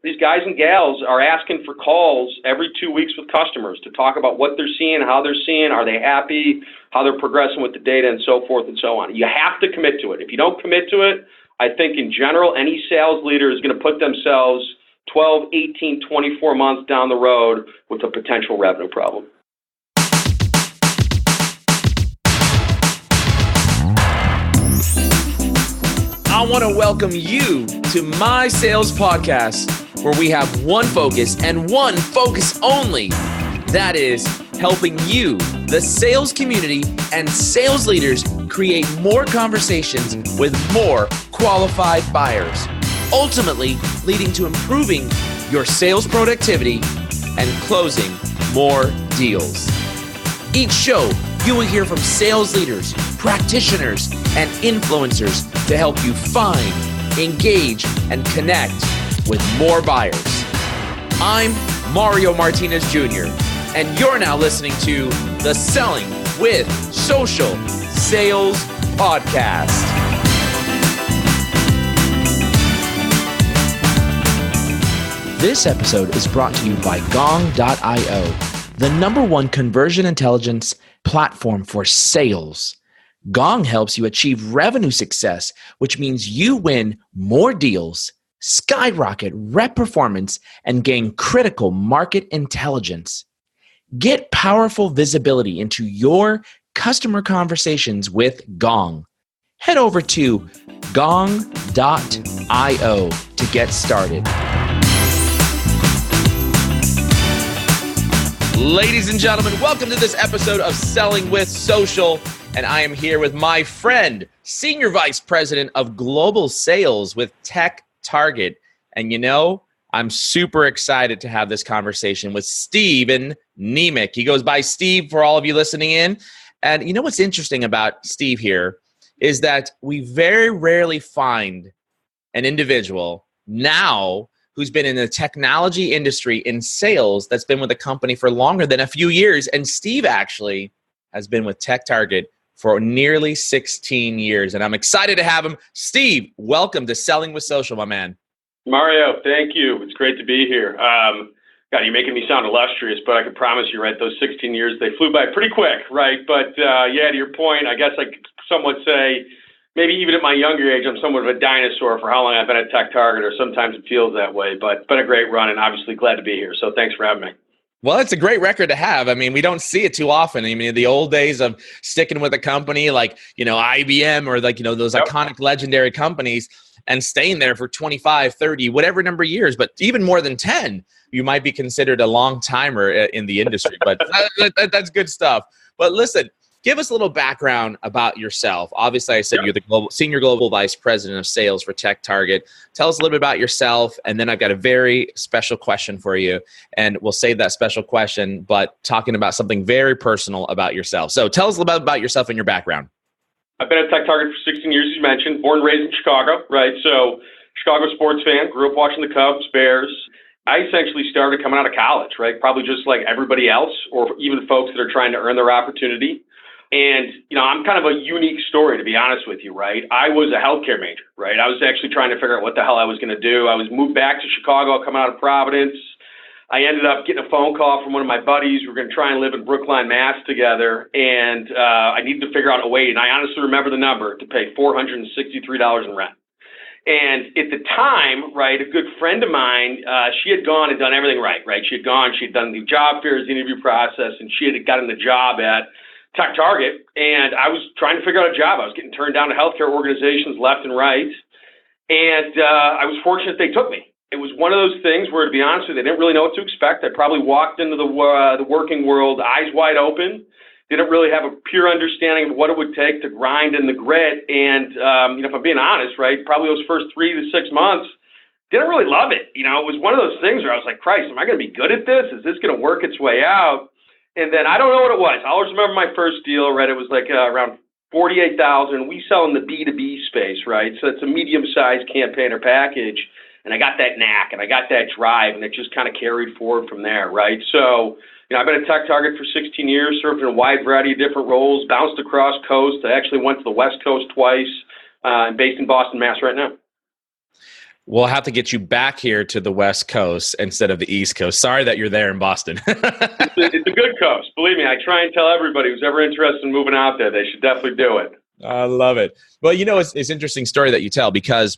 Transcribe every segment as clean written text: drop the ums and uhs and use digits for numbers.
these guys and gals are asking for calls every 2 weeks with customers to talk about what they're seeing, how they're seeing, are they happy, how they're progressing with the data, and so forth and so on. You have to commit to it. If you don't commit to it, I think in general, any sales leader is going to put themselves 12, 18, 24 months down the road with a potential revenue problem. I want to welcome you to my sales podcast, where we have one focus and one focus only. That is helping you, the sales community, and sales leaders create more conversations with more qualified buyers, ultimately leading to improving your sales productivity and closing more deals. Each show, you will hear from sales leaders, practitioners, and influencers to help you find, engage, and connect with more buyers. I'm Mario Martinez Jr., and you're now listening to the Selling with Social Sales Podcast. This episode is brought to you by Gong.io, the #1 conversion intelligence platform for sales. Gong helps you achieve revenue success, which means you win more deals, skyrocket rep performance, and gain critical market intelligence. Get powerful visibility into your customer conversations with Gong. Head over to Gong.io to get started. Ladies and gentlemen, welcome to this episode of Selling with Social. And I am here with my friend, Senior Vice President of Global Sales with TechTarget. And you know, I'm super excited to have this conversation with Steven Niemiec. He goes by Steve for all of you listening in. And you know what's interesting about Steve here is that we very rarely find an individual now who's been in the technology industry in sales that's been with a company for longer than a few years. And Steve actually has been with TechTarget for nearly 16 years. And I'm excited to have him. Steve, welcome to Selling with Social, my man. Mario, thank you. It's great to be here. God, you're making me sound illustrious, but I can promise you, right, those 16 years, they flew by pretty quick, right? But yeah, to your point, I guess I could somewhat say, maybe even at my younger age, I'm somewhat of a dinosaur for how long I've been at TechTarget, or sometimes it feels that way, but it's been a great run and obviously glad to be here. So thanks for having me. Well, it's a great record to have. I mean, we don't see it too often. I mean, the old days of sticking with a company like, IBM or like, those iconic legendary companies and staying there for 25, 30, whatever number of years, but even more than 10, you might be considered a long timer in the industry, but that's good stuff. But listen, give us a little background about yourself. Obviously, I said you're the Senior Global Vice President of Sales for TechTarget. Tell us a little bit about yourself, and then I've got a very special question for you, and we'll save that special question, but talking about something very personal about yourself. So tell us a little bit about yourself and your background. I've been at TechTarget for 16 years, as you mentioned, born and raised in Chicago, right? So Chicago sports fan, grew up watching the Cubs, Bears. I essentially started coming out of college, right? Probably just like everybody else, or even folks that are trying to earn their opportunity. And, I'm kind of a unique story, to be honest with you, right? I was a healthcare major, right? I was actually trying to figure out what the hell I was going to do. I was moved back to Chicago, coming out of Providence. I ended up getting a phone call from one of my buddies. We were going to try and live in Brookline, Mass together. And I needed to figure out a way. And I honestly remember the number to pay $463 in rent. And at the time, right, a good friend of mine, she had gone and done everything right? She had done the job fairs, the interview process, and she had gotten the job at TechTarget, and I was trying to figure out a job. I was getting turned down to healthcare organizations left and right, and I was fortunate they took me. It was one of those things where, to be honest with you, they didn't really know what to expect. I probably walked into the working world eyes wide open, didn't really have a pure understanding of what it would take to grind in the grit, and if I'm being honest, right, probably those first 3 to 6 months, didn't really love it. It was one of those things where I was like, Christ, am I going to be good at this? Is this going to work its way out? And then I don't know what it was. I always remember my first deal, right? It was like around $48,000. We sell in the B2B space, right? So it's a medium-sized campaign or package. And I got that knack and I got that drive, and it just kind of carried forward from there, right? So, I've been at TechTarget for 16 years, served in a wide variety of different roles, bounced across coast. I actually went to the West Coast twice, and based in Boston, Mass right now. We'll have to get you back here to the West Coast instead of the East Coast. Sorry that you're there in Boston. It's a good coast. Believe me, I try and tell everybody who's ever interested in moving out there, they should definitely do it. I love it. Well, it's an interesting story that you tell, because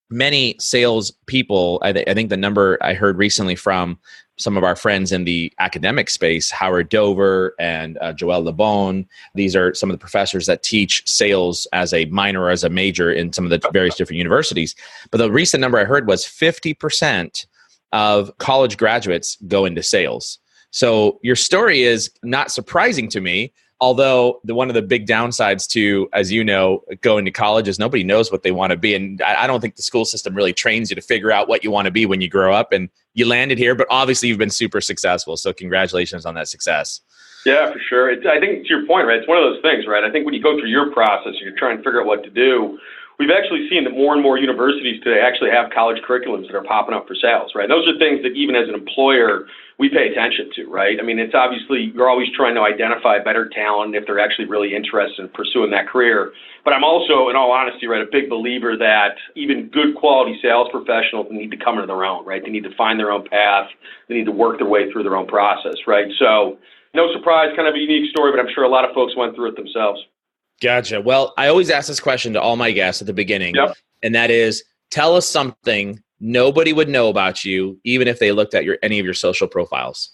many sales people, I think the number I heard recently from some of our friends in the academic space, Howard Dover and Joel LeBon, these are some of the professors that teach sales as a minor or as a major in some of the various different universities. But the recent number I heard was 50% of college graduates go into sales. So your story is not surprising to me. Although one of the big downsides to, as you know, going to college is nobody knows what they want to be. And I don't think the school system really trains you to figure out what you want to be when you grow up. And you landed here, but obviously you've been super successful. So congratulations on that success. Yeah, for sure. I think to your point, right, it's one of those things, right? I think when you go through your process, you're trying to figure out what to do. We've actually seen that more and more universities today actually have college curriculums that are popping up for sales, right? Those are things that even as an employer, we pay attention to, right? I mean, it's obviously, you're always trying to identify better talent if they're actually really interested in pursuing that career. But I'm also, in all honesty, right, a big believer that even good quality sales professionals need to come into their own, right? They need to find their own path. They need to work their way through their own process, right? So no surprise, kind of a unique story, but I'm sure a lot of folks went through it themselves. Gotcha. Well, I always ask this question to all my guests at the beginning, and that is, tell us something nobody would know about you, even if they looked at any of your social profiles.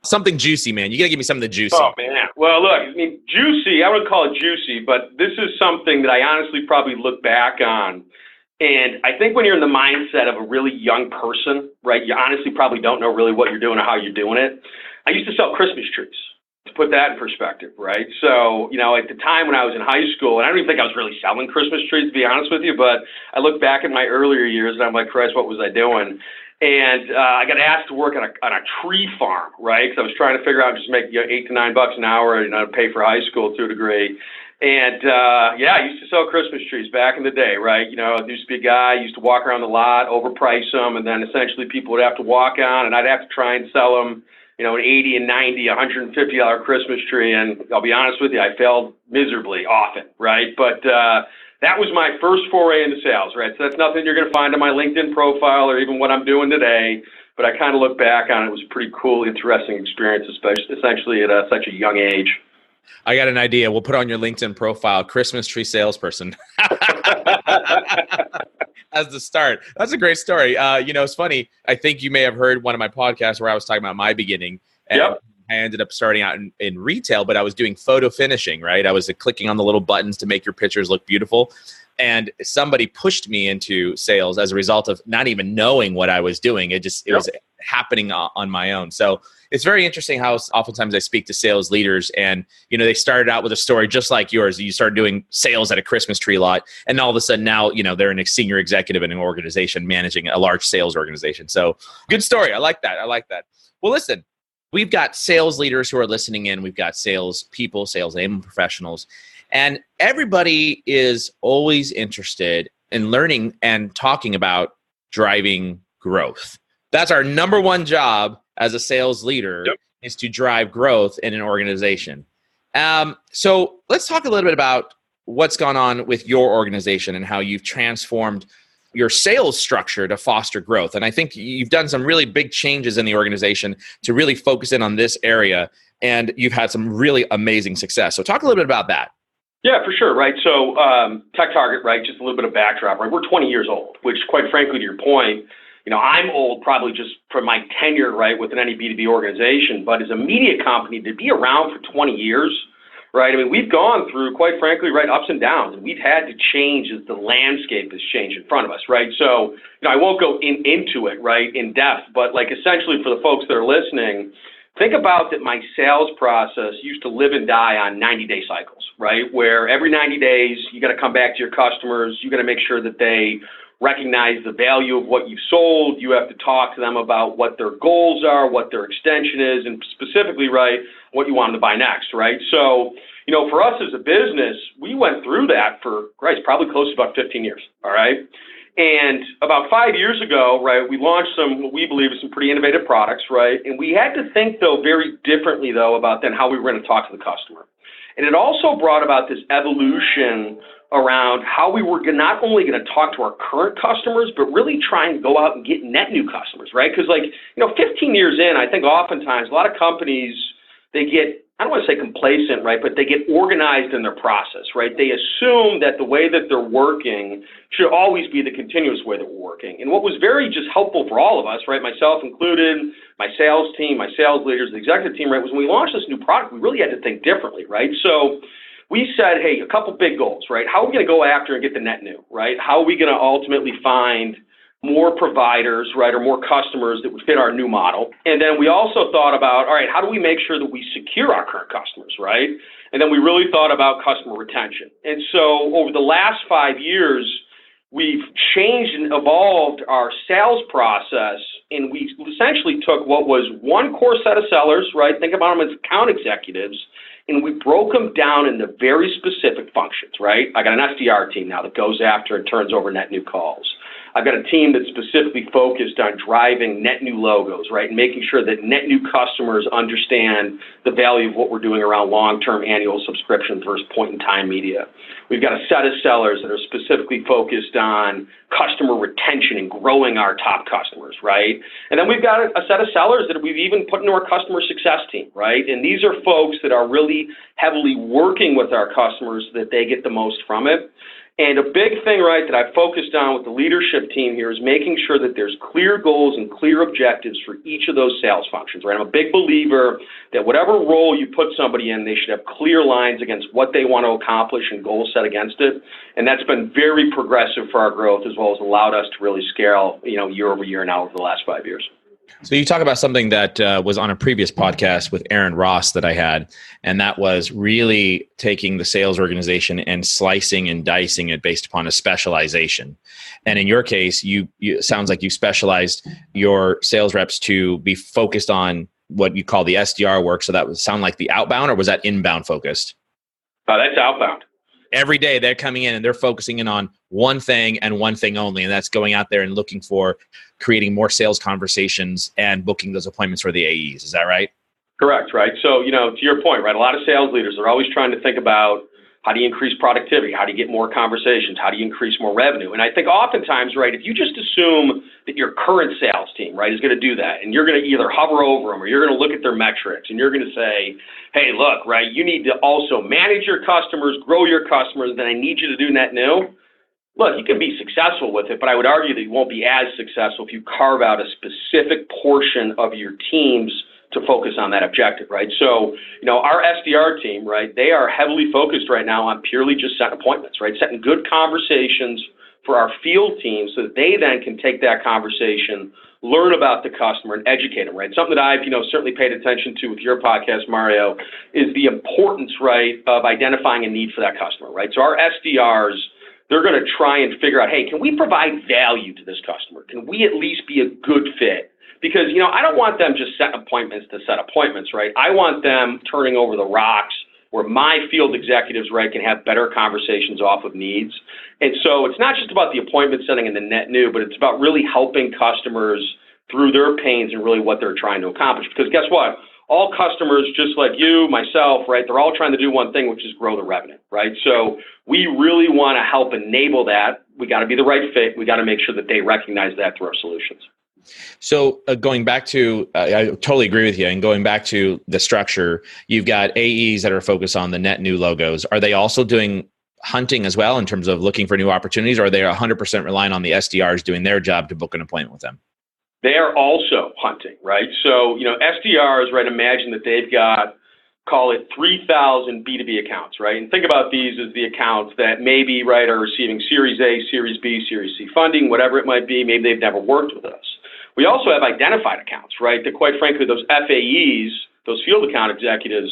Something juicy, man. You got to give me something juicy. Oh, man. Well, look, I mean, juicy, I wouldn't call it juicy, but this is something that I honestly probably look back on. And I think when you're in the mindset of a really young person, right, you honestly probably don't know really what you're doing or how you're doing it. I used to sell Christmas trees, to put that in perspective, right? So, at the time when I was in high school, and I don't even think I was really selling Christmas trees, to be honest with you, but I look back at my earlier years and I'm like, Christ, what was I doing? And I got asked to work on a tree farm, right? Because I was trying to figure out just make $8 to $9 an hour, to pay for high school to a degree. And I used to sell Christmas trees back in the day, right? There used to be a guy, used to walk around the lot, overprice them, and then essentially people would have to walk on, and I'd have to try and sell them, an $80 and $90, $150 Christmas tree. And I'll be honest with you, I failed miserably often, right? But that was my first foray into sales, right? So that's nothing you're going to find on my LinkedIn profile or even what I'm doing today. But I kind of look back on it. It was a pretty cool, interesting experience, especially essentially at such a young age. I got an idea. We'll put on your LinkedIn profile, Christmas tree salesperson. As the start. That's a great story. It's funny. I think you may have heard one of my podcasts where I was talking about my beginning. And I ended up starting out in retail, but I was doing photo finishing, right? I was clicking on the little buttons to make your pictures look beautiful. And somebody pushed me into sales as a result of not even knowing what I was doing. It was happening on my own. So it's very interesting how oftentimes I speak to sales leaders and, they started out with a story just like yours. You started doing sales at a Christmas tree lot, and all of a sudden now, they're a senior executive in an organization managing a large sales organization. So good story. I like that. Well, listen, we've got sales leaders who are listening in. We've got sales people, sales enablement professionals, and everybody is always interested in learning and talking about driving growth. That's our number one job as a sales leader, is to drive growth in an organization. So let's talk a little bit about what's gone on with your organization and how you've transformed your sales structure to foster growth. And I think you've done some really big changes in the organization to really focus in on this area, and you've had some really amazing success. So talk a little bit about that. Yeah, for sure, right? So TechTarget, right, just a little bit of backdrop, right? We're 20 years old, which quite frankly, to your point, I'm old probably just from my tenure, right, within any B2B organization, but as a media company, to be around for 20 years, right, I mean, we've gone through, quite frankly, right, ups and downs, and we've had to change as the landscape has changed in front of us, right? So, I won't go into it, right, in depth, but essentially for the folks that are listening, think about that my sales process used to live and die on 90-day cycles, right, where every 90 days you got to come back to your customers, you got to make sure that they recognize the value of what you've sold. You have to talk to them about what their goals are, what their extension is, and specifically, right, what you want them to buy next, right? So, for us as a business, we went through that for, probably close to about 15 years, all right? And about 5 years ago, right, we launched what we believe is some pretty innovative products, right? And we had to think, though, very differently, though, about then how we were going to talk to the customer. And it also brought about this evolution around how we were not only going to talk to our current customers, but really try and go out and get net new customers, right? Because 15 years in, I think oftentimes a lot of companies, they get, I don't want to say complacent, right, but they get organized in their process, right? They assume that the way that they're working should always be the continuous way that we're working. And what was very just helpful for all of us, right, myself included, my sales team, my sales leaders, the executive team, right, was when we launched this new product, we really had to think differently, right? So we said, hey, a couple big goals, right? How are we going to go after and get the net new, right? How are we going to ultimately find more providers, right, or more customers that would fit our new model? And then we also thought about, all right, how do we make sure that we secure our current customers, right? And then we really thought about customer retention. And so over the last 5 years, we've changed and evolved our sales process, and we essentially took what was one core set of sellers, right? Think about them as account executives, and we broke them down into very specific functions, right? I got an SDR team now that goes after and turns over net new calls. I've got a team that's specifically focused on driving net new logos, right, and making sure that net new customers understand the value of what we're doing around long-term annual subscriptions versus point-in-time media. We've got a set of sellers that are specifically focused on customer retention and growing our top customers, right? And then we've got a set of sellers that we've even put into our customer success team, right? And these are folks that are really heavily working with our customers so that they get the most from it. And a big thing, right, that I've focused on with the leadership team here is making sure that there's clear goals and clear objectives for each of those sales functions, right? I'm a big believer that whatever role you put somebody in, they should have clear lines against what they want to accomplish and goals set against it. And that's been very progressive for our growth, as well as allowed us to really scale, year over year now over the last 5 years. So you talk about something that was on a previous podcast with Aaron Ross that I had, and that was really taking the sales organization and slicing and dicing it based upon a specialization. And in your case, you it sounds like you specialized your sales reps to be focused on what you call the SDR work. So that would sound like the outbound, or was that inbound focused? That's outbound. Every day they're coming in and they're focusing in on one thing and one thing only, and that's going out there and looking for creating more sales conversations and booking those appointments for the AEs. Is that right? Correct, right? So, to your point, right, a lot of sales leaders are always trying to think about how do you increase productivity? How do you get more conversations? How do you increase more revenue? And I think oftentimes, right, if you just assume that your current sales team, right, is going to do that, and you're going to either hover over them or you're going to look at their metrics and you're going to say, hey, look, right, you need to also manage your customers, grow your customers, then I need you to do net new. Look, you can be successful with it, but I would argue that you won't be as successful if you carve out a specific portion of your teams to focus on that objective, right? So, our SDR team, right, they are heavily focused right now on purely just setting appointments, right? Setting good conversations for our field team so that they then can take that conversation, learn about the customer, and educate them, right? Something that I've, certainly paid attention to with your podcast, Mario, is the importance, right, of identifying a need for that customer, right? So our SDRs, they're going to try and figure out, hey, can we provide value to this customer? Can we at least be a good fit? Because, I don't want them just setting appointments to set appointments, right? I want them turning over the rocks where my field executives, right, can have better conversations off of needs. And so it's not just about the appointment setting and the net new, but it's about really helping customers through their pains and really what they're trying to accomplish. Because guess what? All customers, just like you, myself, right, they're all trying to do one thing, which is grow the revenue, right? So we really want to help enable that. We got to be the right fit. We got to make sure that they recognize that through our solutions. So going back to, I totally agree with you. And going back to the structure, you've got AEs that are focused on the net new logos. Are they also doing hunting as well in terms of looking for new opportunities, or are they 100% relying on the SDRs doing their job to book an appointment with them? They are also hunting, right? So, SDRs, right, imagine that they've got, call it 3,000 B2B accounts, right? And think about these as the accounts that maybe, right, are receiving Series A, Series B, Series C funding, whatever it might be. Maybe they've never worked with us. We also have identified accounts, right, that quite frankly, those FAEs, those field account executives,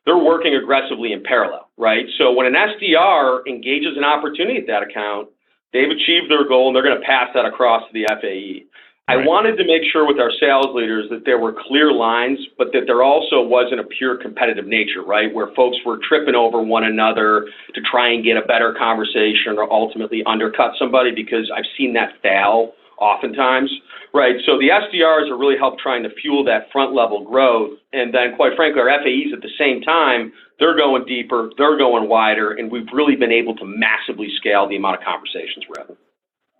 they're working aggressively in parallel, right? So when an SDR engages an opportunity at that account, they've achieved their goal and they're going to pass that across to the FAE. Right. I wanted to make sure with our sales leaders that there were clear lines, but that there also wasn't a pure competitive nature, right, where folks were tripping over one another to try and get a better conversation or ultimately undercut somebody, because I've seen that fail oftentimes, right? So the SDRs are really help trying to fuel that front level growth. And then quite frankly, our FAEs at the same time, they're going deeper, they're going wider, and we've really been able to massively scale the amount of conversations we're having.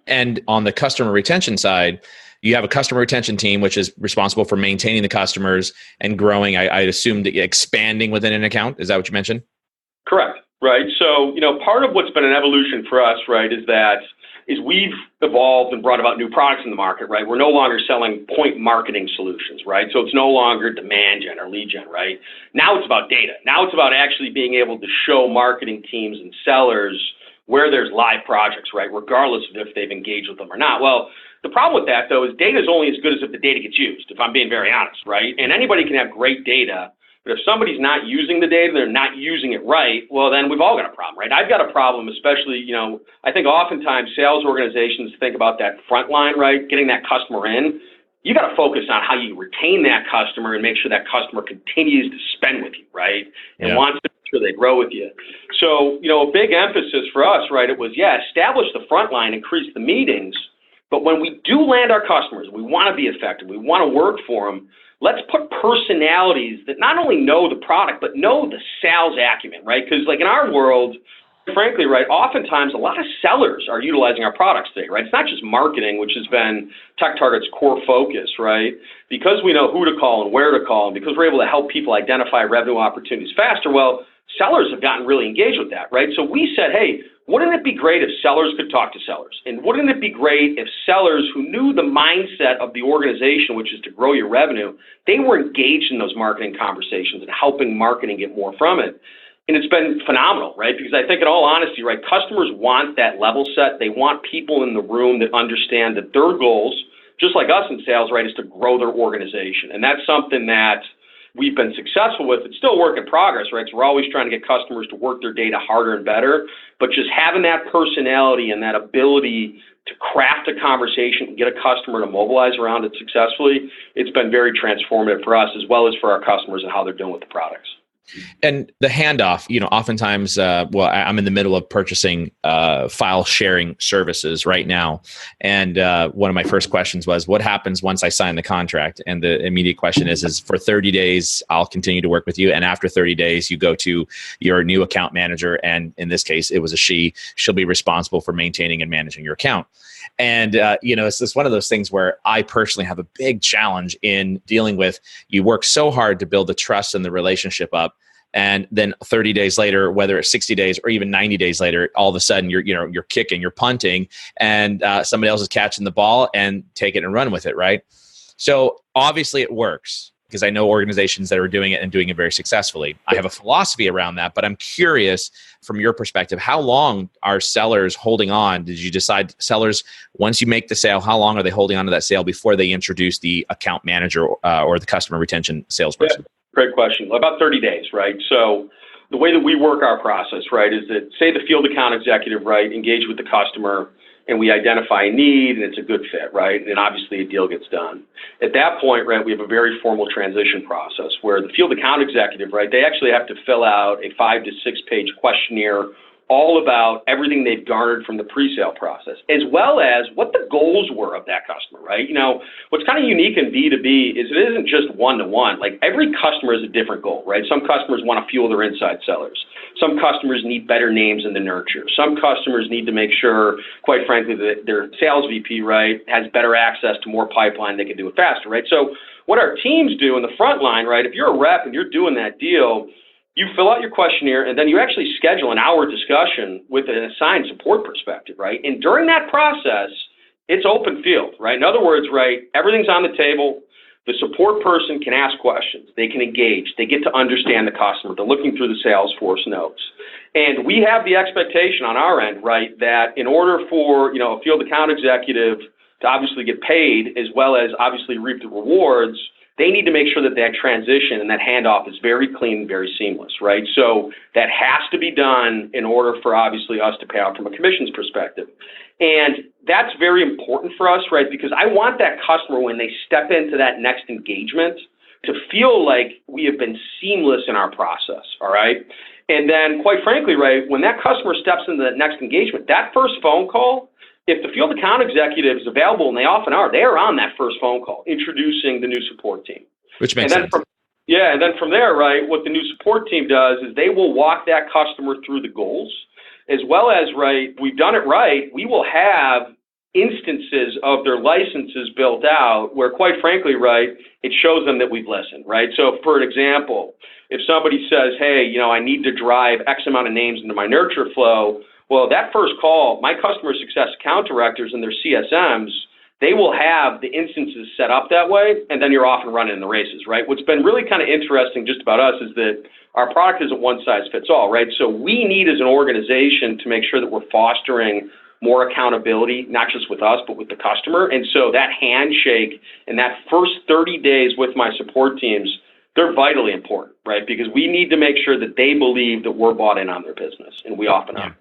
And on the customer retention side, you have a customer retention team, which is responsible for maintaining the customers and growing. I assume that expanding within an account. Is that what you mentioned? Correct. Right. So, part of what's been an evolution for us, right, is we've evolved and brought about new products in the market, right? We're no longer selling point marketing solutions, right? So it's no longer demand gen or lead gen, right? Now it's about data. Now it's about actually being able to show marketing teams and sellers where there's live projects, right? Regardless of if they've engaged with them or not. Well, the problem with that, though, is data is only as good as if the data gets used, if I'm being very honest, right? And anybody can have great data, but if somebody's not using the data, they're not using it right, well, then we've all got a problem, right? I've got a problem, especially, I think oftentimes sales organizations think about that front line, right? Getting that customer in. You got to focus on how you retain that customer and make sure that customer continues to spend with you, right? And wants to make sure they grow with you. So, a big emphasis for us, right, it was, establish the front line, increase the meetings. But when we do land our customers, we want to be effective, we want to work for them, let's put personalities that not only know the product, but know the sales acumen, right? Because like in our world, frankly, right, oftentimes a lot of sellers are utilizing our products today, right? It's not just marketing, which has been TechTarget's core focus, right? Because we know who to call and where to call, and because we're able to help people identify revenue opportunities faster, well, sellers have gotten really engaged with that, right? So we said, hey, wouldn't it be great if sellers could talk to sellers? And wouldn't it be great if sellers who knew the mindset of the organization, which is to grow your revenue, they were engaged in those marketing conversations and helping marketing get more from it? And it's been phenomenal, right? Because I think in all honesty, right, customers want that level set. They want people in the room that understand that their goals, just like us in sales, right, is to grow their organization. And that's something that we've been successful with. It's still a work in progress, right? So we're always trying to get customers to work their data harder and better. But just having that personality and that ability to craft a conversation and get a customer to mobilize around it successfully, it's been very transformative for us as well as for our customers and how they're doing with the products. And the handoff, oftentimes, I'm in the middle of purchasing file sharing services right now. And one of my first questions was, what happens once I sign the contract? And the immediate question is for 30 days, I'll continue to work with you. And after 30 days, you go to your new account manager. And in this case, it was a she. She'll be responsible for maintaining and managing your account. And, it's just one of those things where I personally have a big challenge in dealing with, you work so hard to build the trust and the relationship up. And then 30 days later, whether it's 60 days or even 90 days later, all of a sudden you're kicking, you're punting, and somebody else is catching the ball and take it and run with it, right? So obviously it works, because I know organizations that are doing it and doing it very successfully. I have a philosophy around that, but I'm curious from your perspective, how long are sellers holding on? Did you decide sellers, once you make the sale, how long are they holding on to that sale before they introduce the account manager or the customer retention salesperson? Yeah, great question. About 30 days, right? So the way that we work our process, right, is that say the field account executive, right, engage with the customer, and we identify a need, and it's a good fit, right? And obviously a deal gets done. At that point, right, we have a very formal transition process where the field account executive, right, they actually have to fill out a 5 to 6 page questionnaire all about everything they've garnered from the pre-sale process, as well as what the goals were of that customer, right? What's kind of unique in B2B is it isn't just one-to-one. Like every customer has a different goal, right? Some customers want to fuel their inside sellers. Some customers need better names in the nurture. Some customers need to make sure, quite frankly, that their sales VP, right, has better access to more pipeline. They can do it faster, right? So what our teams do in the front line, right, if you're a rep and you're doing that deal, you fill out your questionnaire, and then you actually schedule an hour discussion with an assigned support perspective, right? And during that process, it's open field, right? In other words, right, everything's on the table. The support person can ask questions. They can engage. They get to understand the customer. They're looking through the Salesforce notes. And we have the expectation on our end, right, that in order for, a field account executive to obviously get paid as well as obviously reap the rewards, they need to make sure that that transition and that handoff is very clean, very seamless, right? So that has to be done in order for obviously us to pay out from a commissions perspective. And that's very important for us, right? Because I want that customer, when they step into that next engagement, to feel like we have been seamless in our process, all right? And then quite frankly, right, when that customer steps into that next engagement, that first phone call, if the field account executive is available, and they often are, they are on that first phone call, introducing the new support team. Which makes sense. And then from there, right, what the new support team does is they will walk that customer through the goals, as well as, right, we've done it right, we will have instances of their licenses built out where, quite frankly, right, it shows them that we've listened, right? So, for an example, if somebody says, hey, I need to drive X amount of names into my nurture flow, well, that first call, my customer success account directors and their CSMs, they will have the instances set up that way, and then you're off and running in the races, right? What's been really kind of interesting just about us is that our product isn't one size fits all, right? So we need as an organization to make sure that we're fostering more accountability, not just with us, but with the customer. And so that handshake and that first 30 days with my support teams, they're vitally important, right? Because we need to make sure that they believe that we're bought in on their business, and we often are.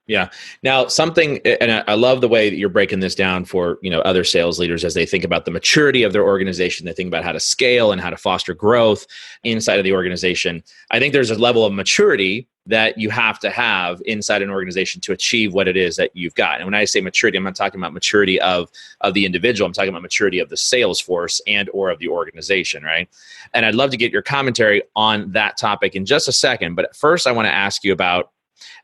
Yeah. Now, and I love the way that you're breaking this down for, other sales leaders as they think about the maturity of their organization. They think about how to scale and how to foster growth inside of the organization. I think there's a level of maturity that you have to have inside an organization to achieve what it is that you've got. And when I say maturity, I'm not talking about maturity of the individual. I'm talking about maturity of the sales force and or of the organization, right? And I'd love to get your commentary on that topic in just a second. But first, I want to ask you about,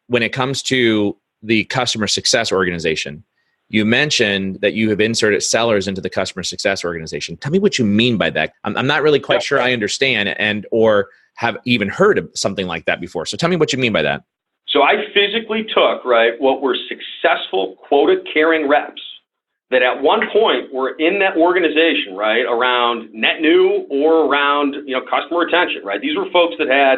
when it comes to the customer success organization, you mentioned that you have inserted sellers into the customer success organization. Tell me what you mean by that. I'm not really quite sure I understand or have even heard of something like that before. So tell me what you mean by that. So I physically took, right, what were successful quota-carrying reps that at one point were in that organization, right, around net new or around, customer retention, right? These were folks that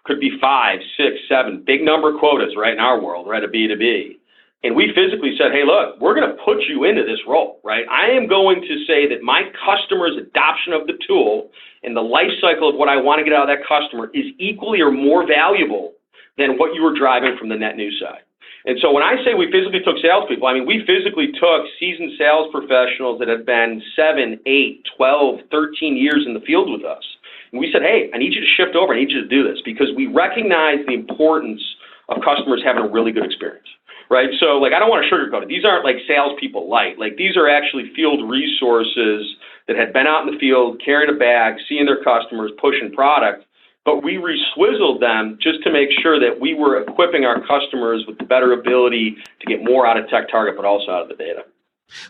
could be 5, 6, 7, big number quotas, right, in our world, right, a B2B. And we physically said, hey, look, we're going to put you into this role, right? I am going to say that my customer's adoption of the tool and the life cycle of what I want to get out of that customer is equally or more valuable than what you were driving from the net new side. And so when I say we physically took salespeople, I mean, we physically took seasoned sales professionals that have been 7, 8, 12, 13 years in the field with us. And we said, hey, I need you to shift over. I need you to do this because we recognize the importance of customers having a really good experience, right? So, I don't want to sugarcoat it. These aren't like salespeople light. These are actually field resources that had been out in the field, carrying a bag, seeing their customers, pushing product. But we re-swizzled them just to make sure that we were equipping our customers with the better ability to get more out of TechTarget, but also out of the data.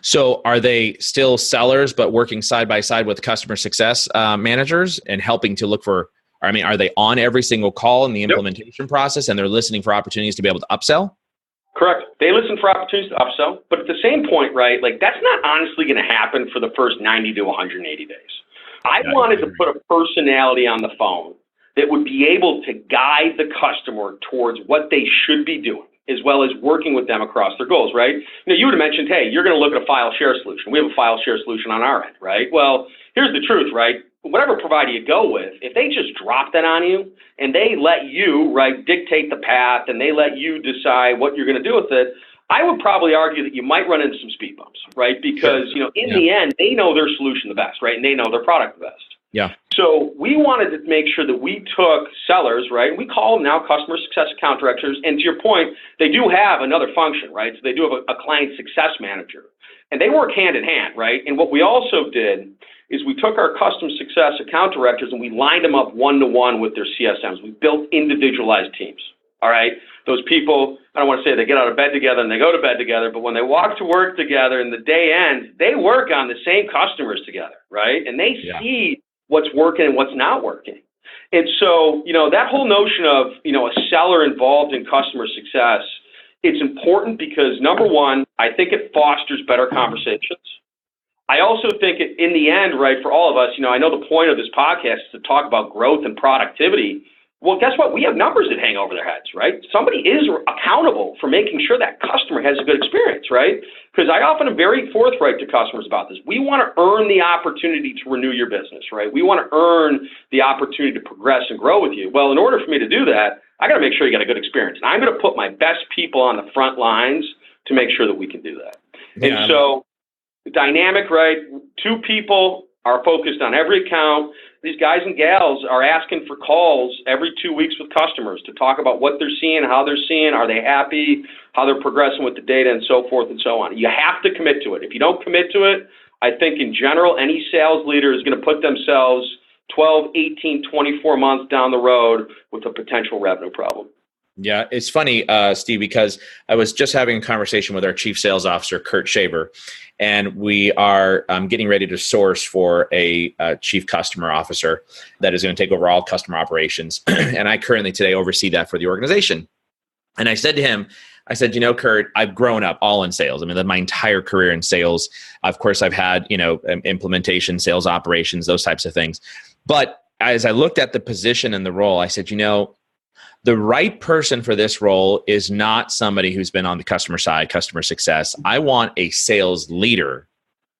So are they still sellers, but working side by side with customer success managers and helping to look for, are they on every single call in the implementation process and they're listening for opportunities to be able to upsell? Correct. They listen for opportunities to upsell. But at the same point, right, that's not honestly going to happen for the first 90 to 180 days. I wanted to put a personality on the phone that would be able to guide the customer towards what they should be doing, as well as working with them across their goals, right? You would have mentioned, hey, you're going to look at a file share solution. We have a file share solution on our end, right? Well, here's the truth, right? Whatever provider you go with, if they just drop that on you and they let you, right, dictate the path and they let you decide what you're going to do with it, I would probably argue that you might run into some speed bumps, right? Because, in the end, they know their solution the best, right? And they know their product the best. Yeah. So we wanted to make sure that we took sellers, right? We call them now customer success account directors. And to your point, they do have another function, right? So they do have a client success manager. And they work hand in hand, right? And what we also did is we took our custom success account directors and we lined them up one-to-one with their CSMs. We built individualized teams, all right? Those people, I don't want to say they get out of bed together and they go to bed together, but when they walk to work together and the day ends, they work on the same customers together, right? And they see what's working and what's not working. And so, that whole notion of, a seller involved in customer success, it's important because, number one, I think it fosters better conversations. I also think in the end, right, for all of us, I know the point of this podcast is to talk about growth and productivity. Well, guess what? We have numbers that hang over their heads, right? Somebody is accountable for making sure that customer has a good experience, right? Because I often am very forthright to customers about this. We want to earn the opportunity to renew your business, right? We want to earn the opportunity to progress and grow with you. Well, in order for me to do that, I got to make sure you got a good experience. And I'm going to put my best people on the front lines to make sure that we can do that. Yeah. And so dynamic, right? 2 people are focused on every account. These guys and gals are asking for calls every 2 weeks with customers to talk about what they're seeing, how they're seeing, are they happy, how they're progressing with the data, and so forth and so on. You have to commit to it. If you don't commit to it, I think in general, any sales leader is going to put themselves 12, 18, 24 months down the road with a potential revenue problem. Yeah, it's funny, Steve, because I was just having a conversation with our Chief Sales Officer, Kurt Shaver, and we are getting ready to source for a Chief Customer Officer that is going to take over all customer operations. And I currently today oversee that for the organization. And I said to him, Kurt, I've grown up all in sales. I mean, my entire career in sales. Of course, I've had, implementation, sales operations, those types of things. But as I looked at the position and the role, I said, the right person for this role is not somebody who's been on the customer side, customer success. I want a sales leader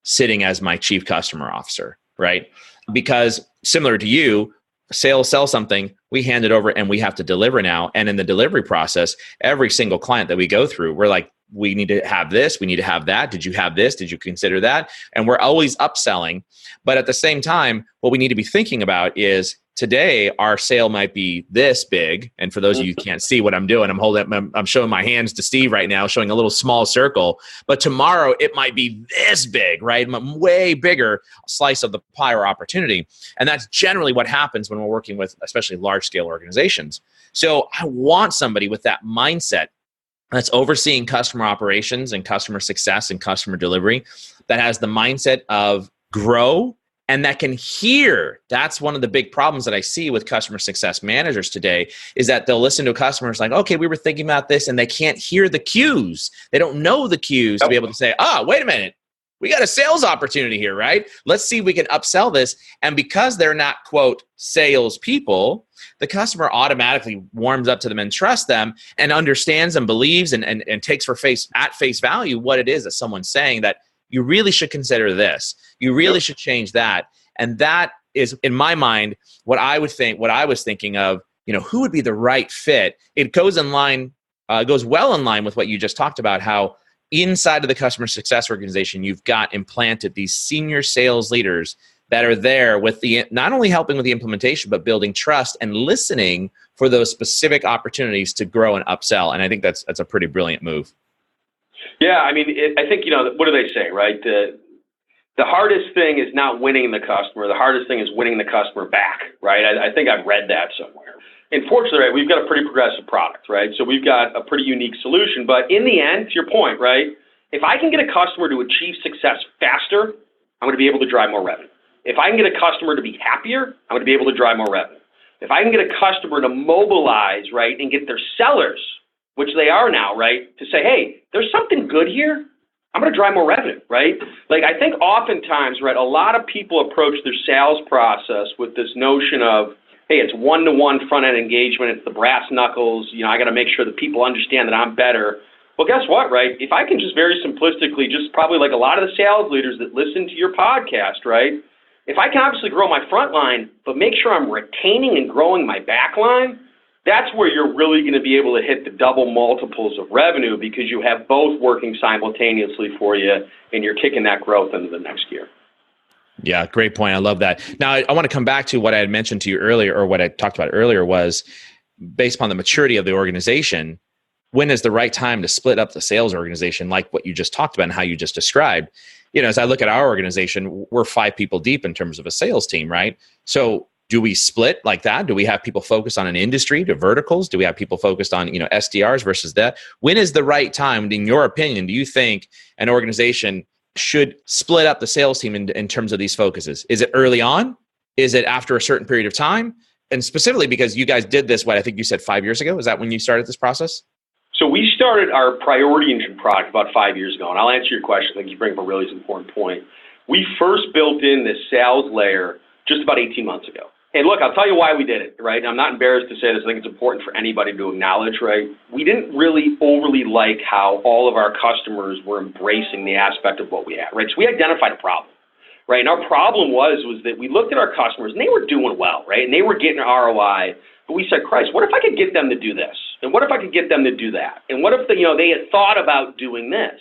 sitting as my chief customer officer, right? Because similar to you, sales sell something, we hand it over and we have to deliver now. And in the delivery process, every single client that we go through, we're like, we need to have this, we need to have that. Did you have this? Did you consider that? And we're always upselling. But at the same time, what we need to be thinking about is today our sale might be this big. And for those of you who can't see what I'm doing, I'm showing my hands to Steve right now, showing a little small circle. But tomorrow it might be this big, right? A way bigger slice of the pie or opportunity. And that's generally what happens when we're working with especially large scale organizations. So I want somebody with that mindset that's overseeing customer operations and customer success and customer delivery, that has the mindset of grow and that can hear. That's one of the big problems that I see with customer success managers today, is that they'll listen to customers like, okay, we were thinking about this, and they can't hear the cues. They don't know the cues to be able to say, wait a minute, we got a sales opportunity here, right? Let's see if we can upsell this. And because they're not, quote, sales people, the customer automatically warms up to them and trusts them and understands and believes and takes at face value what it is that someone's saying, that you really should consider this. You really should change that. And that is, in my mind, what I was thinking of, who would be the right fit. It goes well in line with what you just talked about, how inside of the customer success organization, you've got implanted these senior sales leaders that are there with not only helping with the implementation, but building trust and listening for those specific opportunities to grow and upsell. And I think that's a pretty brilliant move. Yeah, I mean, I think, what do they say, right? The hardest thing is not winning the customer. The hardest thing is winning the customer back, right? I think I've read that somewhere. Unfortunately, right, we've got a pretty progressive product, right? So we've got a pretty unique solution. But in the end, to your point, right, if I can get a customer to achieve success faster, I'm going to be able to drive more revenue. If I can get a customer to be happier, I'm going to be able to drive more revenue. If I can get a customer to mobilize, right, and get their sellers, which they are now, right, to say, hey, there's something good here, I'm going to drive more revenue, right? Like, I think oftentimes, right, a lot of people approach their sales process with this notion of, hey, it's one-to-one front-end engagement, it's the brass knuckles, I got to make sure that people understand that I'm better. Well, guess what, right? If I can just very simplistically, just probably like a lot of the sales leaders that listen to your podcast, right, if I can obviously grow my front line, but make sure I'm retaining and growing my back line, that's where you're really going to be able to hit the double multiples of revenue, because you have both working simultaneously for you and you're kicking that growth into the next year. Yeah, great point. I love that. Now, I want to come back to what I had mentioned to you earlier, or what I talked about earlier, was based upon the maturity of the organization, when is the right time to split up the sales organization, like what you just talked about and how you just described? As I look at our organization, we're 5 people deep in terms of a sales team, right? So do we split like that? Do we have people focused on an industry to verticals? Do we have people focused on, SDRs versus that? When is the right time, in your opinion, do you think an organization should split up the sales team in terms of these focuses? Is it early on? Is it after a certain period of time? And specifically because you guys did this, I think you said 5 years ago. Is that when you started this process? So we started our Priority Engine product about 5 years ago, and I'll answer your question. I think you bring up a really important point. We first built in this sales layer just about 18 months ago. And look, I'll tell you why we did it, right? I'm not embarrassed to say this. I think it's important for anybody to acknowledge, right? We didn't really overly like how all of our customers were embracing the aspect of what we had, right? So we identified a problem, right? And our problem was that we looked at our customers and they were doing well, right? And they were getting ROI. But we said, Christ, what if I could get them to do this? And what if I could get them to do that? And what if they had thought about doing this?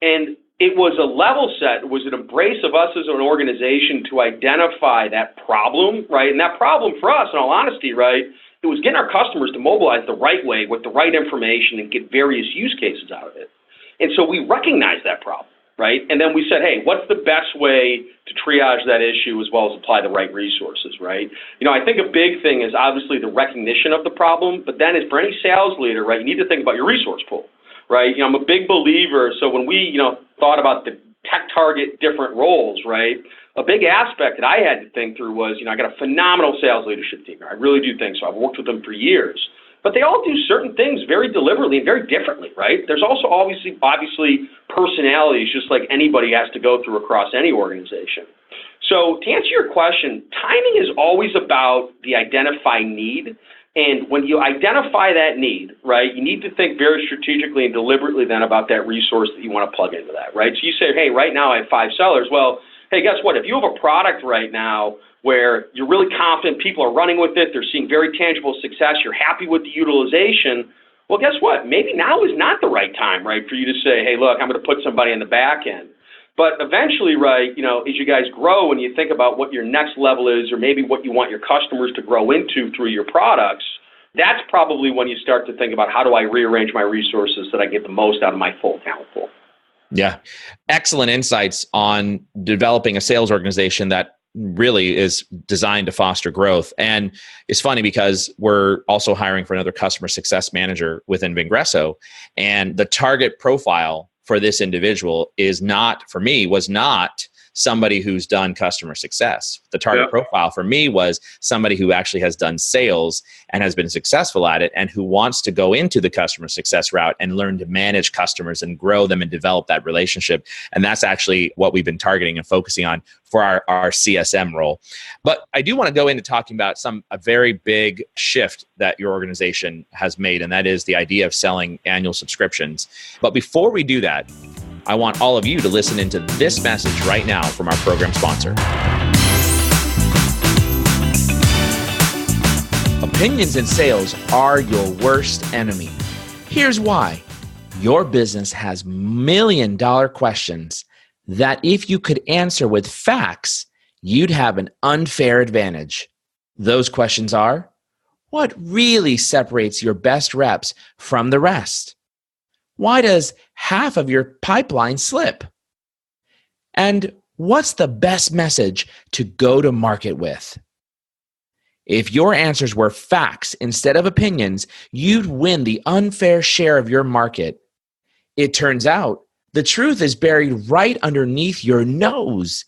And it was a level set, it was an embrace of us as an organization to identify that problem, right? And that problem for us, in all honesty, right, it was getting our customers to mobilize the right way with the right information and get various use cases out of it. And so we recognized that problem, right? And then we said, hey, what's the best way to triage that issue as well as apply the right resources, right? I think a big thing is obviously the recognition of the problem, but then for any sales leader, right, you need to think about your resource pool, right? I'm a big believer. So when we, thought about the TechTarget different roles, right, a big aspect that I had to think through was, I got a phenomenal sales leadership team. I really do think so. I've worked with them for years. But they all do certain things very deliberately and very differently, right? There's also obviously personalities, just like anybody has to go through across any organization. So to answer your question, timing is always about the identifying need. And when you identify that need, right, you need to think very strategically and deliberately then about that resource that you want to plug into that, right? So you say, hey, right now I have 5 sellers. Well, hey, guess what? If you have a product right now where you're really confident people are running with it, they're seeing very tangible success, you're happy with the utilization, well, guess what? Maybe now is not the right time, right, for you to say, hey, look, I'm going to put somebody in the back end. But eventually, right, as you guys grow and you think about what your next level is or maybe what you want your customers to grow into through your products, that's probably when you start to think about how do I rearrange my resources so that I get the most out of my full talent pool. Yeah. Excellent insights on developing a sales organization that really is designed to foster growth. And it's funny because we're also hiring for another customer success manager within Vengreso. And the target profile for this individual was not somebody who's done customer success. The target profile for me was somebody who actually has done sales and has been successful at it and who wants to go into the customer success route and learn to manage customers and grow them and develop that relationship. And that's actually what we've been targeting and focusing on for our CSM role. But I do want to go into talking about a very big shift that your organization has made, and that is the idea of selling annual subscriptions. But before we do that, I want all of you to listen into this message right now from our program sponsor. Opinions in sales are your worst enemy. Here's why. Your business has million-dollar questions that if you could answer with facts, you'd have an unfair advantage. Those questions are, what really separates your best reps from the rest? Why does half of your pipeline slip? And what's the best message to go to market with? If your answers were facts instead of opinions, you'd win the unfair share of your market. It turns out the truth is buried right underneath your nose.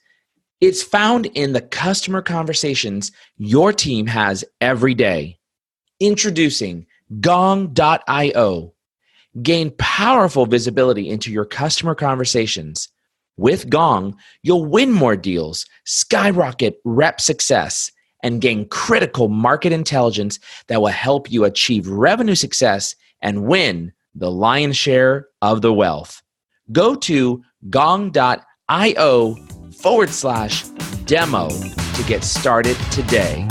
It's found in the customer conversations your team has every day. Introducing Gong.io. Gain powerful visibility into your customer conversations. With Gong, you'll win more deals, skyrocket rep success, and gain critical market intelligence that will help you achieve revenue success and win the lion's share of the wealth. Go to gong.io/demo to get started today.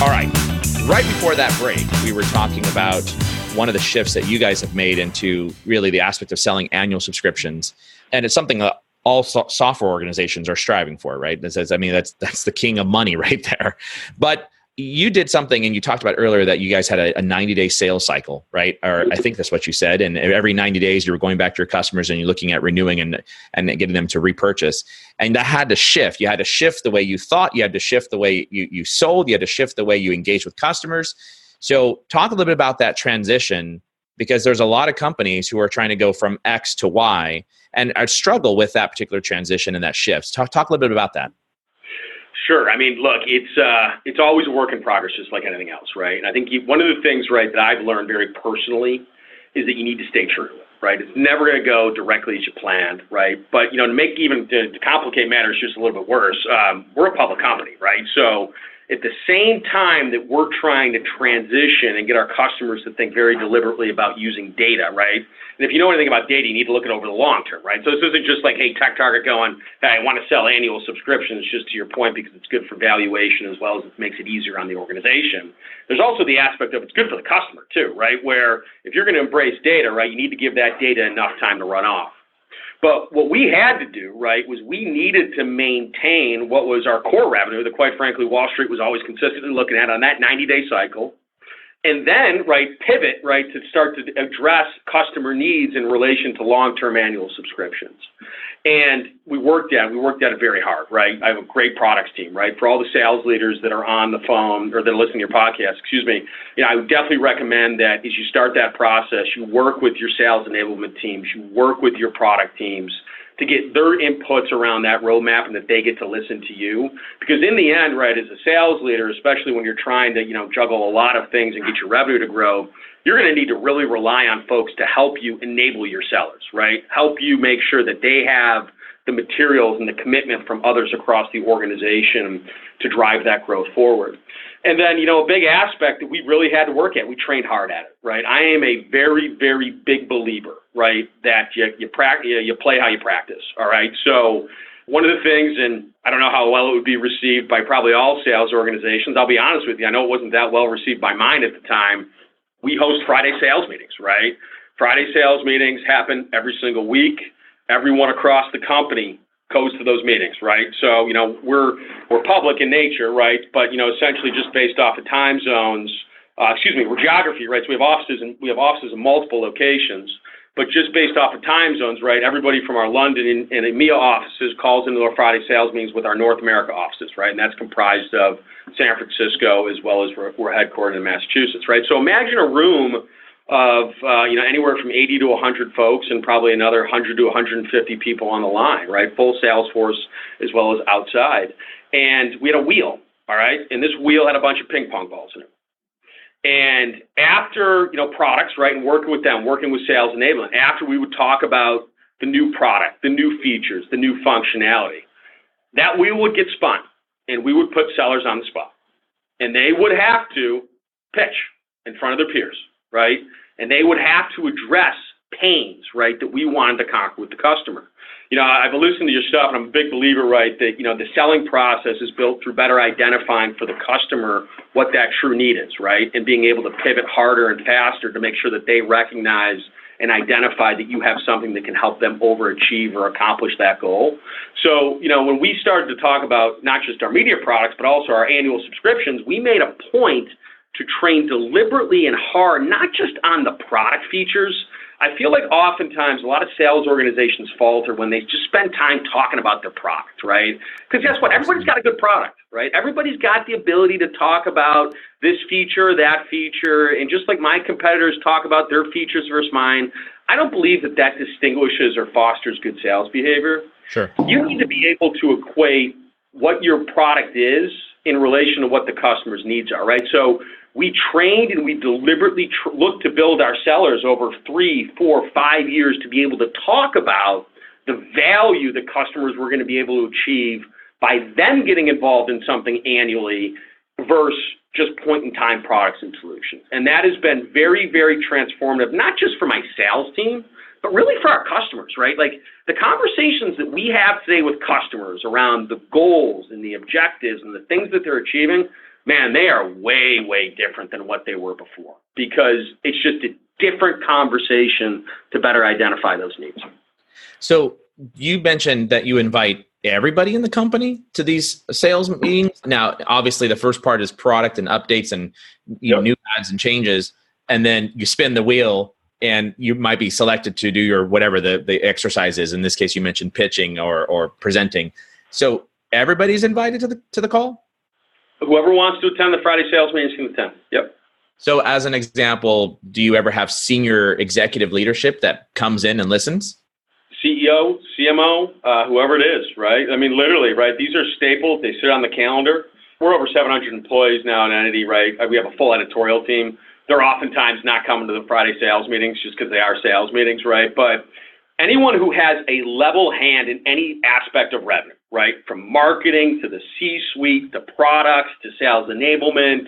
All right. Right before that break, we were talking about one of the shifts that you guys have made into really the aspect of selling annual subscriptions. And it's something that all software organizations are striving for, right? That's the king of money right there. But you did something, and you talked about earlier that you guys had a 90-day sales cycle, right? Or I think that's what you said. And every 90 days, you were going back to your customers and you're looking at renewing and getting them to repurchase. And that had to shift. You had to shift the way you thought. You had to shift the way you sold. You had to shift the way you engaged with customers. So talk a little bit about that transition, because there's a lot of companies who are trying to go from X to Y and struggle with that particular transition and that shift. Talk a little bit about that. Sure. I mean, look, it's always a work in progress, just like anything else, right? And I think one of the things, right, that I've learned very personally is that you need to stay true, right? It's never going to go directly as you planned, right? But, to complicate matters just a little bit worse, we're a public company, right? So at the same time that we're trying to transition and get our customers to think very deliberately about using data, right? And if you know anything about data, you need to look at it over the long term, right? So this isn't just like, hey, TechTarget going, hey, I want to sell annual subscriptions, just to your point, because it's good for valuation as well as it makes it easier on the organization. There's also the aspect of it's good for the customer too, right? Where if you're going to embrace data, right, you need to give that data enough time to run off. But what we had to do, right, was we needed to maintain what was our core revenue that, quite frankly, Wall Street was always consistently looking at on that 90-day cycle. And then, right, pivot, right, to start to address customer needs in relation to long-term annual subscriptions. And we worked at it very hard, right? I have a great products team, right? For all the sales leaders that are on the phone or that are listening to your podcast, I would definitely recommend that as you start that process, you work with your sales enablement teams, you work with your product teams to get their inputs around that roadmap and that they get to listen to you. Because in the end, right, as a sales leader, especially when you're trying to, juggle a lot of things and get your revenue to grow, you're going to need to really rely on folks to help you enable your sellers, right? Help you make sure that they have the materials and the commitment from others across the organization to drive that growth forward. And then, a big aspect that we really had to work at, we trained hard at it, right? I am a very, very big believer, right, that you play how you practice, all right? So one of the things, and I don't know how well it would be received by probably all sales organizations, I'll be honest with you, I know it wasn't that well received by mine at the time. We host Friday sales meetings, right? Friday sales meetings happen every single week. Everyone across the company goes to those meetings, right? So, we're public in nature, right? But, essentially just based off of time zones, we're geography, right? So we have offices in multiple locations, but just based off of time zones, right? Everybody from our London and EMEA offices calls into our Friday sales meetings with our North America offices, right? And that's comprised of San Francisco as well as we're headquartered in Massachusetts, right? So imagine a room of, anywhere from 80 to 100 folks and probably another 100 to 150 people on the line, right? Full sales force as well as outside. And we had a wheel, all right? And this wheel had a bunch of ping pong balls in it. And after, products, right, and working with them, working with sales enablement, after we would talk about the new product, the new features, the new functionality, that wheel would get spun and we would put sellers on the spot. And they would have to pitch in front of their peers, right? And they would have to address pains, right, that we wanted to conquer with the customer. I've listened to your stuff, and I'm a big believer, right, that, the selling process is built through better identifying for the customer what that true need is, right, and being able to pivot harder and faster to make sure that they recognize and identify that you have something that can help them overachieve or accomplish that goal. So, when we started to talk about not just our media products, but also our annual subscriptions, we made a point to train deliberately and hard, not just on the product features. I feel like oftentimes a lot of sales organizations falter when they just spend time talking about their product, right? Because guess what? Everybody's got a good product, right? Everybody's got the ability to talk about this feature, that feature, and just like my competitors talk about their features versus mine, I don't believe that distinguishes or fosters good sales behavior. Sure. You need to be able to equate what your product is in relation to what the customer's needs are, right? So we trained and we deliberately looked to build our sellers over 3, 4, 5 years to be able to talk about the value that customers were going to be able to achieve by them getting involved in something annually versus just point-in-time products and solutions. And that has been very, very transformative, not just for my sales team, but really for our customers, right? Like the conversations that we have today with customers around the goals and the objectives and the things that they're achieving, man, they are way, way different than what they were before because it's just a different conversation to better identify those needs. So you mentioned that you invite everybody in the company to these sales meetings. Now, obviously, the first part is product and updates and new ads and changes, and then you spin the wheel and you might be selected to do your whatever the exercise is. In this case, you mentioned pitching or presenting. So everybody's invited to the call? Whoever wants to attend the Friday sales meetings can attend. Yep. So as an example, do you ever have senior executive leadership that comes in and listens? CEO, CMO, whoever it is, right? I mean, literally, right? These are staples. They sit on the calendar. We're over 700 employees now in Entity, right? We have a full editorial team. They're oftentimes not coming to the Friday sales meetings just because they are sales meetings, right? But anyone who has a level hand in any aspect of revenue, right? From marketing to the C-suite, to products, to sales enablement,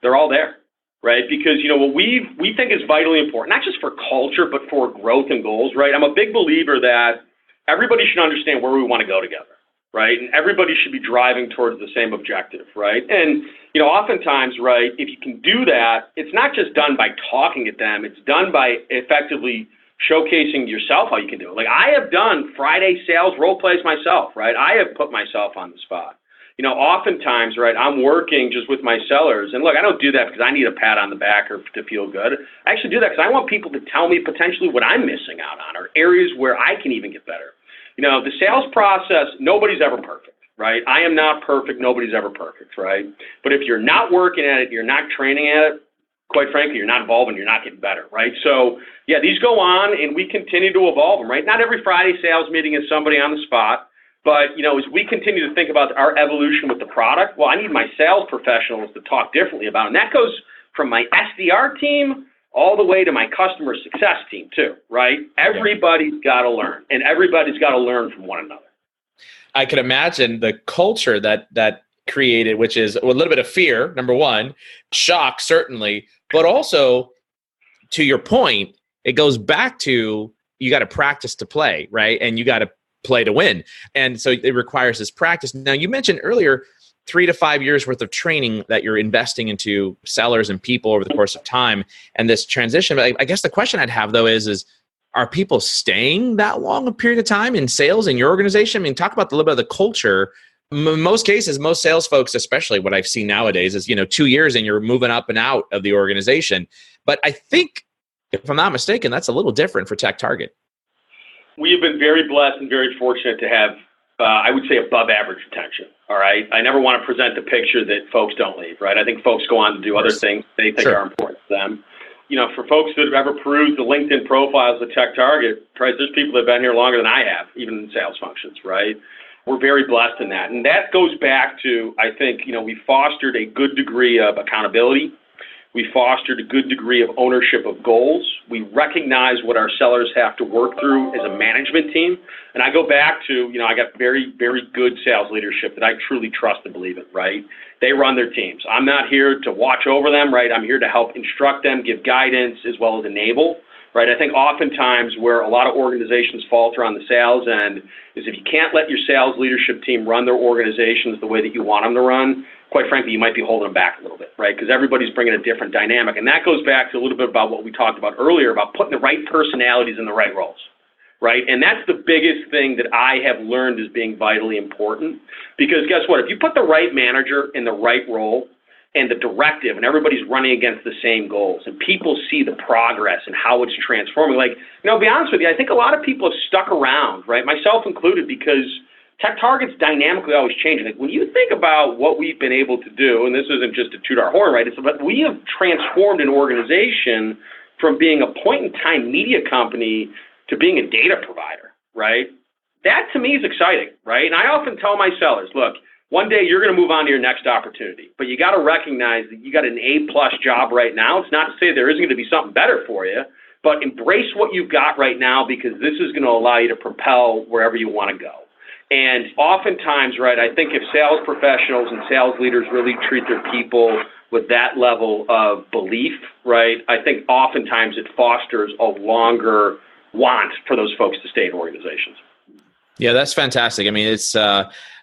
they're all there, right? Because, what we think is vitally important, not just for culture, but for growth and goals, right? I'm a big believer that everybody should understand where we want to go together, right? And everybody should be driving towards the same objective, right? And, oftentimes, right, if you can do that, it's not just done by talking at them, it's done by effectively showcasing yourself how you can do it. Like, I have done Friday sales role plays myself, right? I have put myself on the spot. Oftentimes, right, I'm working just with my sellers. And look, I don't do that because I need a pat on the back or to feel good. I actually do that because I want people to tell me potentially what I'm missing out on or areas where I can even get better. The sales process, nobody's ever perfect, right? I am not perfect. Nobody's ever perfect, right? But if you're not working at it, you're not training at it, quite frankly, you're not evolving, you're not getting better, right? So, yeah, these go on, and we continue to evolve them, right? Not every Friday sales meeting is somebody on the spot, but, as we continue to think about our evolution with the product, well, I need my sales professionals to talk differently about it. And that goes from my SDR team all the way to my customer success team, too, right? Everybody's got to learn, and everybody's got to learn from one another. I can imagine the culture that created, which is a little bit of fear, number one, shock, certainly, but also, to your point, it goes back to you got to practice to play, right? And you got to play to win. And so it requires this practice. Now, you mentioned earlier 3 to 5 years worth of training that you're investing into sellers and people over the course of time and this transition. But I guess the question I'd have, though, is are people staying that long a period of time in sales in your organization? I mean, talk about a little bit of the culture. In most cases, most sales folks, especially what I've seen nowadays, is 2 years and you're moving up and out of the organization. But I think, if I'm not mistaken, that's a little different for TechTarget. We have been very blessed and very fortunate to have, I would say, above average retention. All right. I never want to present the picture that folks don't leave, right? I think folks go on to do other things they think are important to them. For folks that have ever perused the LinkedIn profiles of TechTarget, right, there's people that have been here longer than I have, even in sales functions, right? We're very blessed in that. And that goes back to, I think, we fostered a good degree of accountability. We fostered a good degree of ownership of goals. We recognize what our sellers have to work through as a management team. And I go back to, I got very, very good sales leadership that I truly trust and believe in, right? They run their teams. I'm not here to watch over them, right? I'm here to help instruct them, give guidance, as well as enable, right? I think oftentimes where a lot of organizations falter on the sales end is if you can't let your sales leadership team run their organizations the way that you want them to run, quite frankly, you might be holding them back a little bit, right? Because everybody's bringing a different dynamic. And that goes back to a little bit about what we talked about earlier about putting the right personalities in the right roles, right? And that's the biggest thing that I have learned as being vitally important. Because guess what? If you put the right manager in the right role and the directive and everybody's running against the same goals and people see the progress and how it's transforming, like, to be honest with you, I think a lot of people have stuck around, right? Myself included, because TechTarget's dynamically always changing. Like, when you think about what we've been able to do, and this isn't just to toot our horn, right? It's about we have transformed an organization from being a point-in-time media company to being a data provider, right? That, to me, is exciting, right? And I often tell my sellers, look, one day you're going to move on to your next opportunity, but you got to recognize that you got an A-plus job right now. It's not to say there isn't going to be something better for you, but embrace what you've got right now because this is going to allow you to propel wherever you want to go. And oftentimes, right, I think if sales professionals and sales leaders really treat their people with that level of belief, right, I think oftentimes it fosters a longer want for those folks to stay in organizations. Yeah, that's fantastic. I mean, it's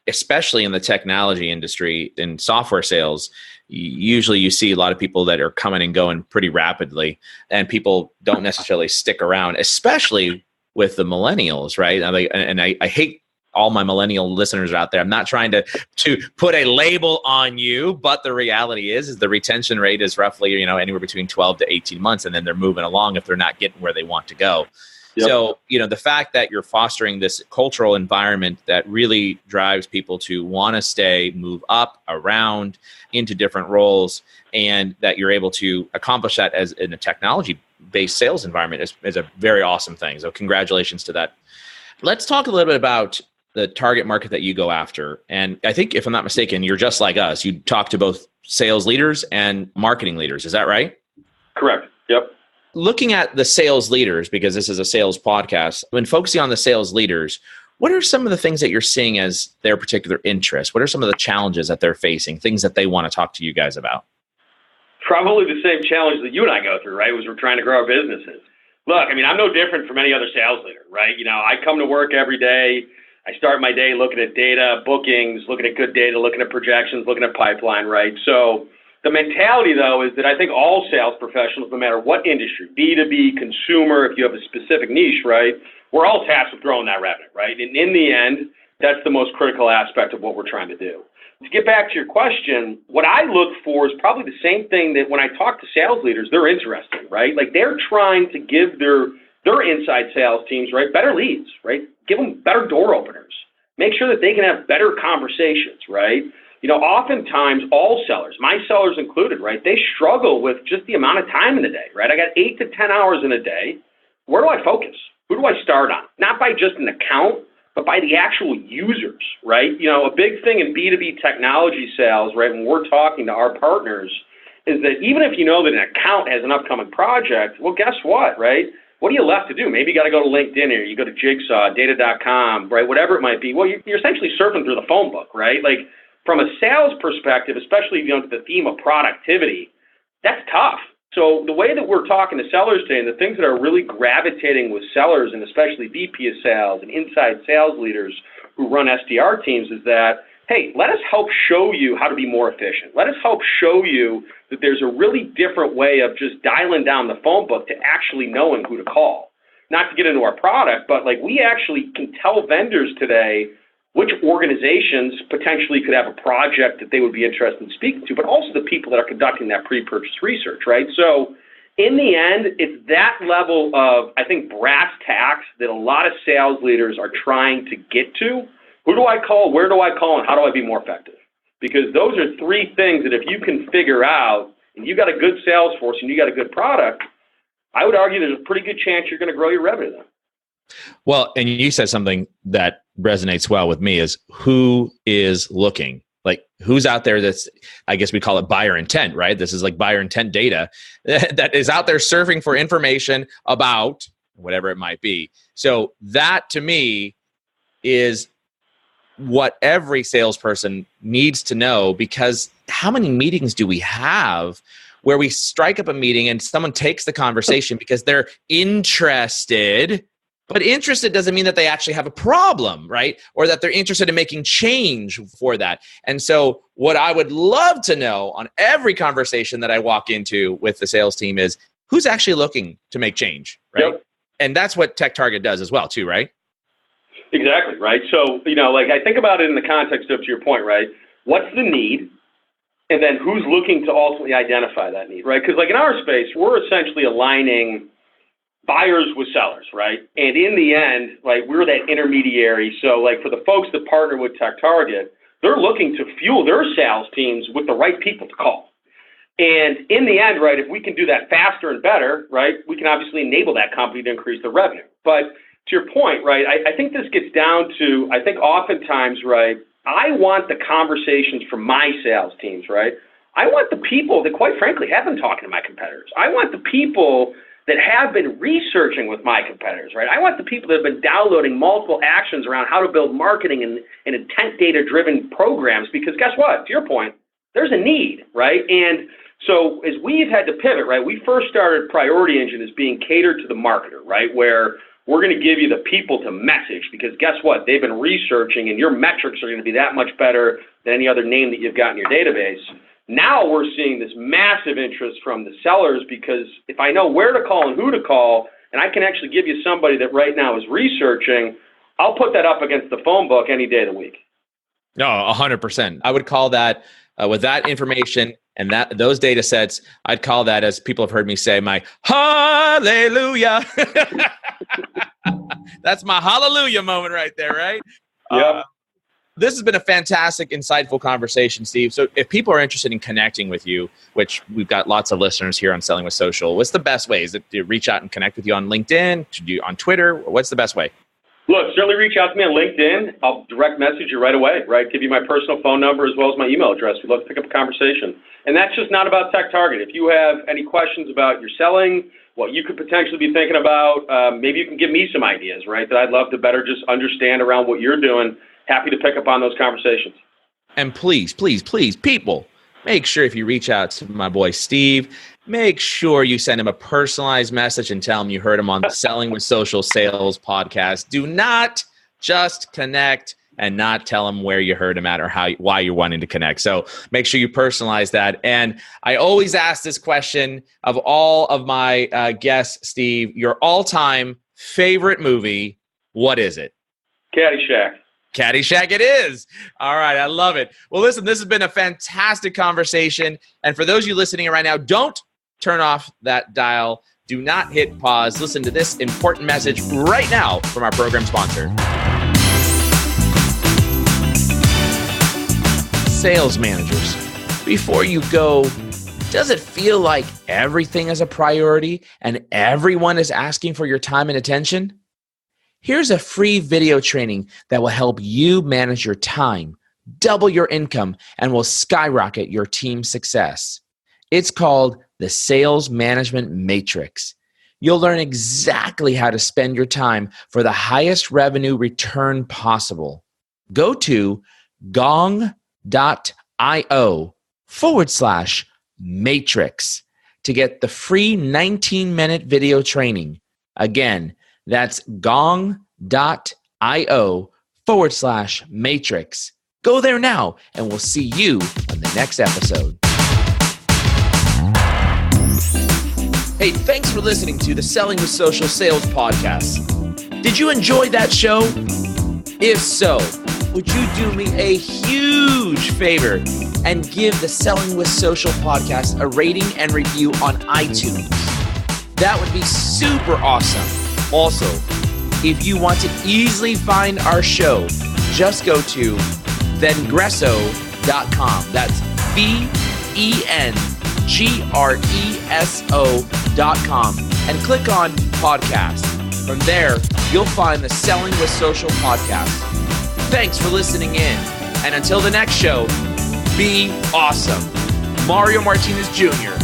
especially in the technology industry, in software sales, usually you see a lot of people that are coming and going pretty rapidly, and people don't necessarily stick around, especially with the millennials, right? And I hate all my millennial listeners out there. I'm not trying to put a label on you, but the reality is the retention rate is roughly, anywhere between 12 to 18 months, and then they're moving along if they're not getting where they want to go. Yep. So, the fact that you're fostering this cultural environment that really drives people to want to stay, move up, around, into different roles, and that you're able to accomplish that as in a technology-based sales environment is a very awesome thing. So congratulations to that. Let's talk a little bit about the target market that you go after. And I think, if I'm not mistaken, you're just like us. You talk to both sales leaders and marketing leaders. Is that right? Correct. Yep. Looking at the sales leaders, because this is a sales podcast, when focusing on the sales leaders, what are some of the things that you're seeing as their particular interests? What are some of the challenges that they're facing, things that they want to talk to you guys about? Probably the same challenge that you and I go through, right? Was we're trying to grow our businesses. Look, I mean, I'm no different from any other sales leader, right? I come to work every day. I start my day looking at data, bookings, looking at good data, looking at projections, looking at pipeline, right? So the mentality, though, is that I think all sales professionals, no matter what industry, B2B, consumer, if you have a specific niche, right, we're all tasked with growing that revenue, right? And in the end, that's the most critical aspect of what we're trying to do. To get back to your question, what I look for is probably the same thing that when I talk to sales leaders, they're interested, right? Like they're trying to give their inside sales teams, right, better leads, right? Give them better door openers. Make sure that they can have better conversations, right? Oftentimes all sellers, my sellers included, right, they struggle with just the amount of time in the day, right? I got 8 to 10 hours in a day. Where do I focus? Who do I start on? Not by just an account, but by the actual users, right? A big thing in B2B technology sales, right, when we're talking to our partners, is that even if you know that an account has an upcoming project, well, guess what, right? What are you left to do? Maybe you got to go to LinkedIn or you go to Jigsaw, data.com, right, whatever it might be. Well, you're essentially surfing through the phone book, right? Like from a sales perspective, especially if the theme of productivity, that's tough. So the way that we're talking to sellers today and the things that are really gravitating with sellers and especially VP of sales and inside sales leaders who run SDR teams is that, hey, let us help show you how to be more efficient. Let us help show you that there's a really different way of just dialing down the phone book to actually knowing who to call. Not to get into our product, but like we actually can tell vendors today which organizations potentially could have a project that they would be interested in speaking to, but also the people that are conducting that pre-purchase research, right? So in the end, it's that level of, I think, brass tacks that a lot of sales leaders are trying to get to. Who do I call? Where do I call? And how do I be more effective? Because those are three things that if you can figure out and you got a good sales force and you got a good product, I would argue there's a pretty good chance you're going to grow your revenue then. Well, and you said something that resonates well with me is who is looking? Like who's out there that's, I guess we call it buyer intent, right? This is like buyer intent data that is out there surfing for information about whatever it might be. So that to me is what every salesperson needs to know, because how many meetings do we have where we strike up a meeting and someone takes the conversation because they're interested, but interested doesn't mean that they actually have a problem, right? Or that they're interested in making change for that. And so what I would love to know on every conversation that I walk into with the sales team is who's actually looking to make change, right? Yep. And that's what TechTarget does as well too, right? Exactly, right? So, like I think about it in the context of, to your point, right? What's the need? And then who's looking to ultimately identify that need, right? Because like in our space, we're essentially aligning buyers with sellers, right? And in the end, like we're that intermediary. So like for the folks that partner with TechTarget, they're looking to fuel their sales teams with the right people to call. And in the end, right, if we can do that faster and better, right, we can obviously enable that company to increase the revenue. But to your point, right, I think this gets down to, I think oftentimes, right, I want the conversations from my sales teams, right? I want the people that, quite frankly, have been talking to my competitors. I want the people that have been researching with my competitors, right? I want the people that have been downloading multiple actions around how to build marketing and intent data-driven programs, because guess what? To your point, there's a need, right? And so as we've had to pivot, right, we first started Priority Engine as being catered to the marketer, right, where we're going to give you the people to message, because guess what? They've been researching and your metrics are going to be that much better than any other name that you've got in your database. Now we're seeing this massive interest from the sellers, because if I know where to call and who to call, and I can actually give you somebody that right now is researching, I'll put that up against the phone book any day of the week. No, 100%. I would call that with that information and those data sets, I'd call that, as people have heard me say, my hallelujah. That's my hallelujah moment right there, right? Yep. This has been a fantastic, insightful conversation, Steve. So if people are interested in connecting with you, which we've got lots of listeners here on Selling with Social, what's the best way? Is it to reach out and connect with you on LinkedIn, to do on Twitter? What's the best way? Look, certainly reach out to me on LinkedIn. I'll direct message you right away, right? Give you my personal phone number as well as my email address. We'd love to pick up a conversation. And that's just not about TechTarget. If you have any questions about your selling, what you could potentially be thinking about. Maybe you can give me some ideas, right, that I'd love to better just understand around what you're doing. Happy to pick up on those conversations. And please, please, please, people, make sure if you reach out to my boy Steve, make sure you send him a personalized message and tell him you heard him on the Selling with Social Sales podcast. Do not just connect and not tell him where you heard him at or why you're wanting to connect. So make sure you personalize that. And I always ask this question of all of my guests, Steve, your all-time favorite movie, what is it? Caddyshack. Caddyshack it is. All right, I love it. Well, listen, this has been a fantastic conversation. And for those of you listening right now, don't turn off that dial. Do not hit pause. Listen to this important message right now from our program sponsor. Sales managers, before you go, does it feel like everything is a priority and everyone is asking for your time and attention? Here's a free video training that will help you manage your time, double your income, and will skyrocket your team's success. It's called the Sales Management Matrix. You'll learn exactly how to spend your time for the highest revenue return possible. Go to gong.io/matrix to get the free 19-minute video training. Again, that's gong.io/matrix. Go there now, and we'll see you on the next episode. Hey, thanks for listening to the Selling with Social Sales podcast. Did you enjoy that show? If so, would you do me a huge favor and give the Selling with Social podcast a rating and review on iTunes? That would be super awesome. Also, if you want to easily find our show, just go to Vengreso.com. That's VENGRESO.com and click on podcast. From there, you'll find the Selling with Social podcast. Thanks for listening in. And until the next show, be awesome. Mario Martinez Jr.